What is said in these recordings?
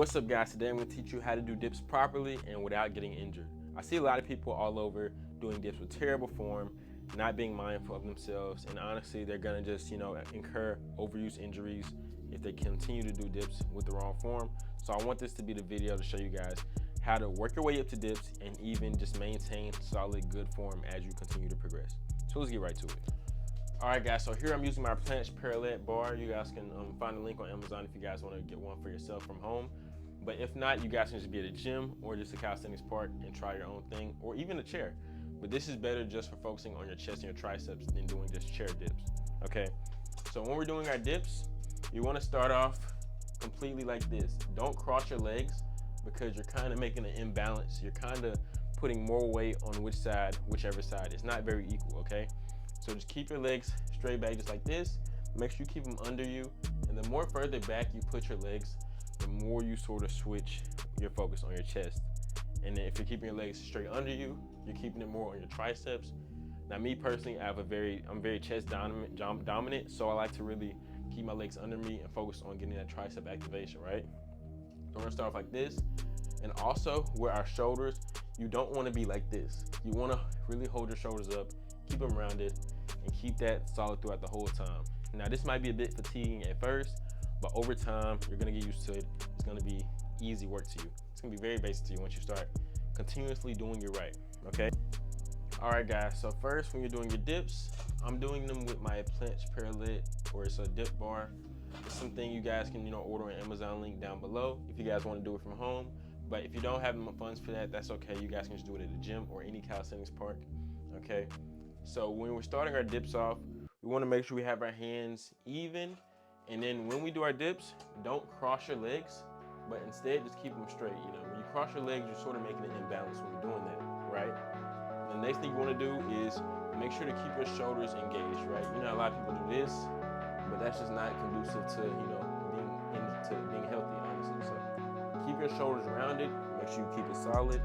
What's up guys, today I'm going to teach you how to do dips properly and without getting injured. I see a lot of people all over doing dips with terrible form, not being mindful of themselves, and honestly they're going to just incur overuse injuries if they continue to do dips with the wrong form. So I want this to be the video to show you guys how to work your way up to dips and even just maintain solid good form as you continue to progress. So let's get right to it. Alright guys, so here I'm using my planche parallel bar. You guys can find a link on Amazon if you guys want to get one for yourself from home. But if not, you guys can just be at a gym or just a calisthenics park and try your own thing, or even a chair. But this is better just for focusing on your chest and your triceps than doing just chair dips, okay? So when we're doing our dips, you wanna start off completely like this. Don't cross your legs because you're kind of making an imbalance. You're kind of putting more weight on whichever side. It's not very equal, okay? So just keep your legs straight back just like this. Make sure you keep them under you. And the more further back you put your legs, the more you sort of switch your focus on your chest. And then if you're keeping your legs straight under you, you're keeping it more on your triceps. Now me personally, I'm very chest dominant, so I like to really keep my legs under me and focus on getting that tricep activation, right? So we're gonna start off like this. And also where our shoulders, you don't wanna be like this. You wanna really hold your shoulders up, keep them rounded, and keep that solid throughout the whole time. Now this might be a bit fatiguing at first, but over time, you're gonna get used to it. It's gonna be easy work to you. It's gonna be very basic to you once you start continuously doing it right, okay? All right, guys, so first, when you're doing your dips, I'm doing them with my planche parallel, or it's a dip bar. It's something you guys can, order on Amazon, link down below if you guys wanna do it from home. But if you don't have the funds for that, that's okay. You guys can just do it at the gym or any calisthenics park, okay? So when we're starting our dips off, we wanna make sure we have our hands even. And then when we do our dips, don't cross your legs, but instead just keep them straight. When you cross your legs, you're sort of making an imbalance when you're doing that, right? And the next thing you want to do is make sure to keep your shoulders engaged, right? A lot of people do this, but that's just not conducive to, being healthy, honestly. So keep your shoulders rounded, make sure you keep it solid.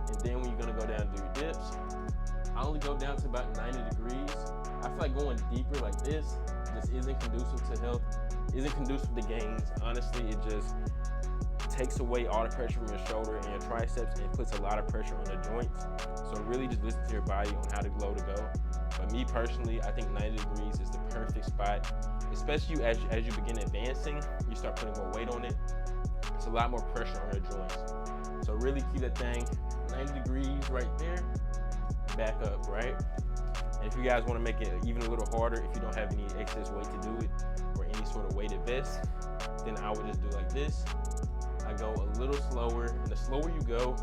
And then when you're gonna go down and do your dips, I only go down to about 90 degrees. I feel like going deeper like this just isn't conducive to health, isn't conducive to gains. Honestly, it just takes away all the pressure from your shoulder and your triceps and puts a lot of pressure on the joints. So really just listen to your body on how low to go. But me personally, I think 90 degrees is the perfect spot, especially as you begin advancing, you start putting more weight on it. It's a lot more pressure on your joints. So really keep that thing 90 degrees right there, back up, right? And if you guys want to make it even a little harder, if you don't have any excess weight to do it or any sort of weighted vest, then I would just do like this. I go a little slower, and the slower you go,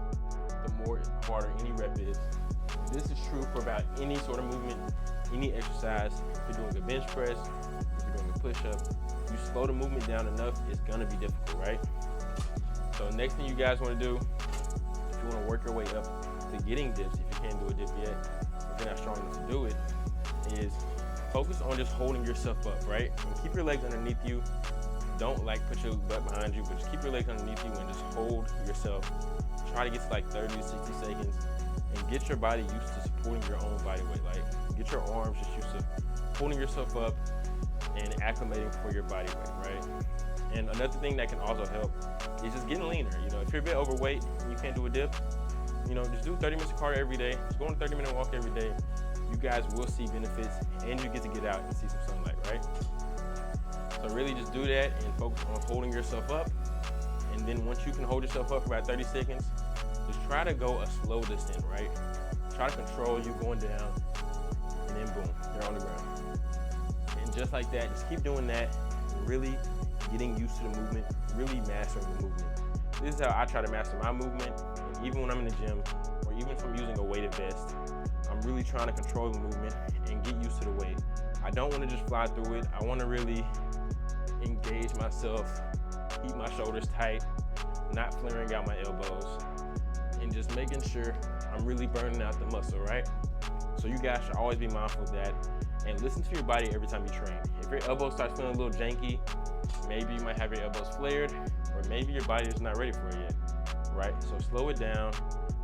the more harder any rep is. This is true for about any sort of movement, any exercise. If you're doing a bench press, if you're doing a push-up, you slow the movement down enough, it's gonna be difficult, right? So next thing you guys wanna do, if you wanna work your way up to getting dips, if you can't do a dip yet, if you're not strong enough to do it, is focus on just holding yourself up, right? And keep your legs underneath you. Don't put your butt behind you, but just keep your legs underneath you and just hold yourself. Try to get to like 30 to 60 seconds and get your body used to supporting your own body weight. Like get your arms just used to holding yourself up and acclimating for your body weight, right? And another thing that can also help is just getting leaner. If you're a bit overweight and you can't do a dip, just do 30 minutes of cardio every day. Just go on a 30-minute walk every day. You guys will see benefits and you get to get out and see some sunlight, right? So really just do that and focus on holding yourself up. And then once you can hold yourself up for about 30 seconds, just try to go a slow descent, right? Try to control you going down and then boom, you're on the ground. And just like that, just keep doing that, really getting used to the movement, really mastering the movement. This is how I try to master my movement. And even when I'm in the gym or even from using a weighted vest, I'm really trying to control the movement and get used to the weight. I don't want to just fly through it. I want to really engage myself, keep my shoulders tight, not flaring out my elbows, and just making sure I'm really burning out the muscle, right? So you guys should always be mindful of that and listen to your body every time you train. If your elbow starts feeling a little janky, maybe you might have your elbows flared, or maybe your body is not ready for it yet, right? So slow it down,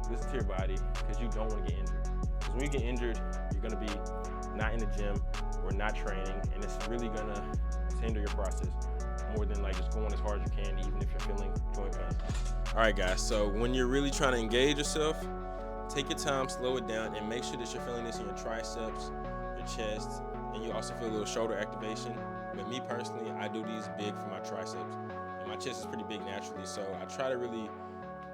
listen to your body, because you don't want to get injured. Because when you get injured, you're going to be not in the gym or not training, and it's really going to hinder your process. more than like just going as hard as you can, even if you're feeling joint pain. All right, guys, so when you're really trying to engage yourself, take your time, slow it down, and make sure that you're feeling this in your triceps, your chest, and you also feel a little shoulder activation. But me personally, I do these big for my triceps, and my chest is pretty big naturally, so I try to really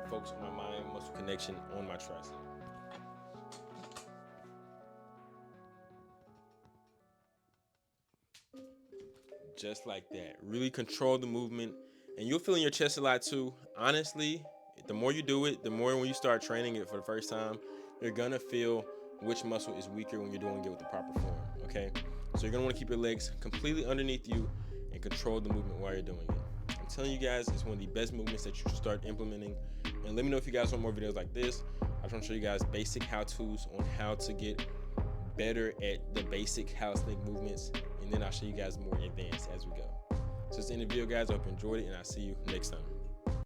focus on my mind muscle connection on my tricep. Just like that. Really control the movement, and you'll feel in your chest a lot too. Honestly, the more you do it, the more when you start training it for the first time, you're gonna feel which muscle is weaker when you're doing it with the proper form, okay? So you're gonna wanna keep your legs completely underneath you and control the movement while you're doing it. I'm telling you guys, it's one of the best movements that you should start implementing. And let me know if you guys want more videos like this. I just wanna show you guys basic how-tos on how to get better at the basic calisthenic movements, and then I'll show you guys more advanced as we go. So that's the end of the video, guys. I hope you enjoyed it, and I'll see you next time.